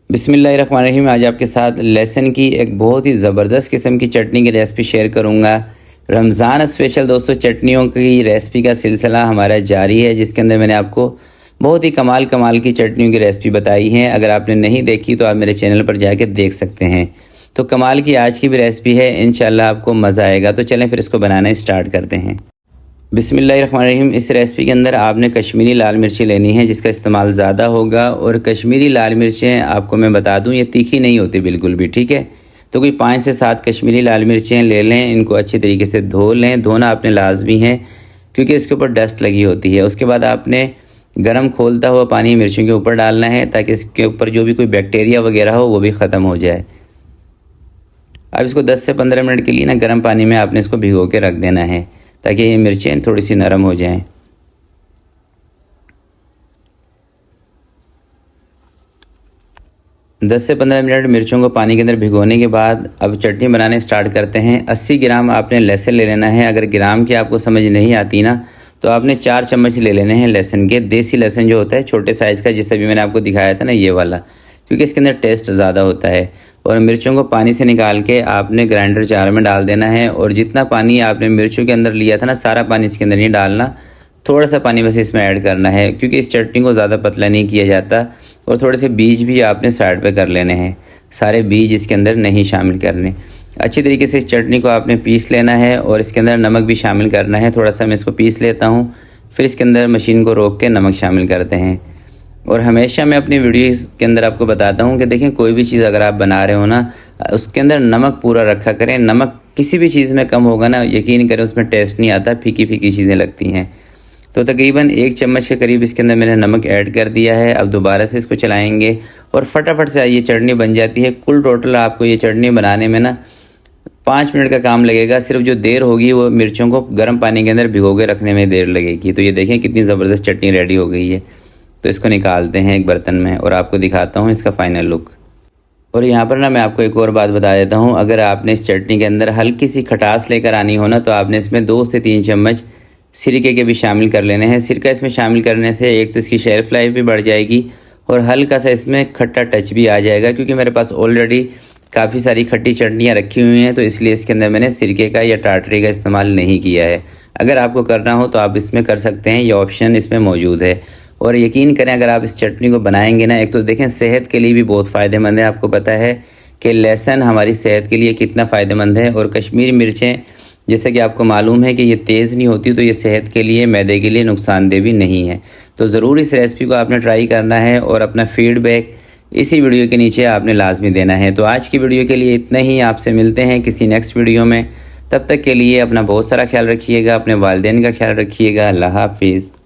बिस्मिल्लाहिर्रहमानिर्रहीम। आज आपके साथ लहसुन की एक बहुत ही ज़बरदस्त किस्म की चटनी की रेसिपी शेयर करूंगा। रमज़ान स्पेशल दोस्तों चटनियों की रेसिपी का सिलसिला हमारा जारी है, जिसके अंदर मैंने आपको बहुत ही कमाल कमाल की चटनियों की रेसिपी बताई है। अगर आपने नहीं देखी तो आप मेरे चैनल पर जाके देख सकते हैं। तो कमाल की आज की भी रेसिपी है, इंशाल्लाह आपको मज़ा आएगा। तो चलें फिर इसको बनाना स्टार्ट करते हैं। बिस्मिल्लाहिर्रहमानिर्रहीम। इस रेसिपी के अंदर आपने कश्मीरी लाल मिर्ची लेनी है, जिसका इस्तेमाल ज़्यादा होगा। और कश्मीरी लाल मिर्चें आपको मैं बता दूं ये तीखी नहीं होती बिल्कुल भी, ठीक है। तो कोई 5 से 7 कश्मीरी लाल मिर्चें ले लें, इनको अच्छे तरीके से धो लें। धोना आपने लाजमी है क्योंकि इसके ऊपर डस्ट लगी होती है। उसके बाद आपने गर्म खोलता हुआ पानी मिर्चों के ऊपर डालना है ताकि इसके ऊपर जो भी कोई बैक्टीरिया वगैरह हो वो भी ख़त्म हो जाए। अब इसको 10 से 15 मिनट के लिए ना गर्म पानी में आपने इसको भिगो के रख देना है ताकि ये मिर्चें थोड़ी सी नरम हो जाएं। 10 से 15 मिनट मिर्चों को पानी के अंदर भिगोने के बाद अब चटनी बनाने स्टार्ट करते हैं। 80 ग्राम आपने लहसुन ले लेना है। अगर ग्राम की आपको समझ नहीं आती ना तो आपने 4 चम्मच ले लेने हैं लहसुन के। देसी लहसुन जो होता है छोटे साइज़ का, जिससे भी मैंने आपको दिखाया था ना, ये वाला, क्योंकि इसके अंदर टेस्ट ज़्यादा होता है। और मिर्चों को पानी से निकाल के आपने ग्राइंडर जार में डाल देना है। और जितना पानी आपने मिर्चों के अंदर लिया था ना, सारा पानी इसके अंदर नहीं डालना, थोड़ा सा पानी बस इसमें ऐड करना है, क्योंकि इस चटनी को ज़्यादा पतला नहीं किया जाता। और थोड़े से बीज भी आपने साइड पे कर लेने हैं, सारे बीज इसके अंदर नहीं शामिल करने। अच्छी तरीके से इस चटनी को आपने पीस लेना है और इसके अंदर नमक भी शामिल करना है। थोड़ा सा मैं इसको पीस लेता हूँ, फिर इसके अंदर मशीन को रोक के नमक शामिल करते हैं। और हमेशा मैं अपनी वीडियोस के अंदर आपको बताता हूँ कि देखें, कोई भी चीज़ अगर आप बना रहे हो ना, उसके अंदर नमक पूरा रखा करें। नमक किसी भी चीज़ में कम होगा ना, यकीन करें उसमें टेस्ट नहीं आता, फीकी फीकी चीज़ें लगती हैं। तो तकरीबन 1 चम्मच के करीब इसके अंदर मैंने नमक ऐड कर दिया है। अब दोबारा से इसको चलाएँगे और फटाफट से ये चटनी बन जाती है। कुल टोटल आपको ये चटनी बनाने में ना 5 मिनट का काम लगेगा। सिर्फ जो देर होगी वो मिर्चों को गर्म पानी के अंदर भिगो के रखने में देर लगेगी। तो ये देखें कितनी ज़बरदस्त चटनी रेडी हो गई है। तो इसको निकालते हैं एक बर्तन में और आपको दिखाता हूँ इसका फ़ाइनल लुक। और यहाँ पर ना मैं आपको एक और बात बता देता हूँ, अगर आपने इस चटनी के अंदर हल्की सी खटास लेकर आनी हो ना, तो आपने इसमें 2 से 3 चम्मच सिरके के भी शामिल कर लेने हैं। सिरका इसमें शामिल करने से एक तो इसकी शेल्फ़ लाइफ भी बढ़ जाएगी और हल्का सा इसमें खट्टा टच भी आ जाएगा, क्योंकि मेरे पास ऑलरेडी काफ़ी सारी खट्टी चटनियाँ रखी हुई हैं। तो इसलिए इसके अंदर मैंने सिरके का या टाटरी का इस्तेमाल नहीं किया है। अगर आपको करना हो तो आप इसमें कर सकते हैं, ये ऑप्शन इसमें मौजूद है। और यकीन करें, अगर आप इस चटनी को बनाएंगे ना, एक तो देखें सेहत के लिए भी बहुत फ़ायदेमंद है। आपको पता है कि लहसुन हमारी सेहत के लिए कितना फ़ायदेमंद है। और कश्मीरी मिर्चें, जैसे कि आपको मालूम है कि ये तेज़ नहीं होती, तो ये सेहत के लिए, मैदे के लिए नुकसानदेह भी नहीं है। तो ज़रूर इस रेसिपी को आपने ट्राई करना है और अपना फ़ीडबैक इसी वीडियो के नीचे आपने लाजमी देना है। तो आज की वीडियो के लिए इतना ही। आपसे मिलते हैं किसी नेक्स्ट वीडियो में। तब तक के लिए अपना बहुत सारा ख्याल रखिएगा, अपने वालिदैन का ख्याल रखिएगा। अल्लाह हाफिज़।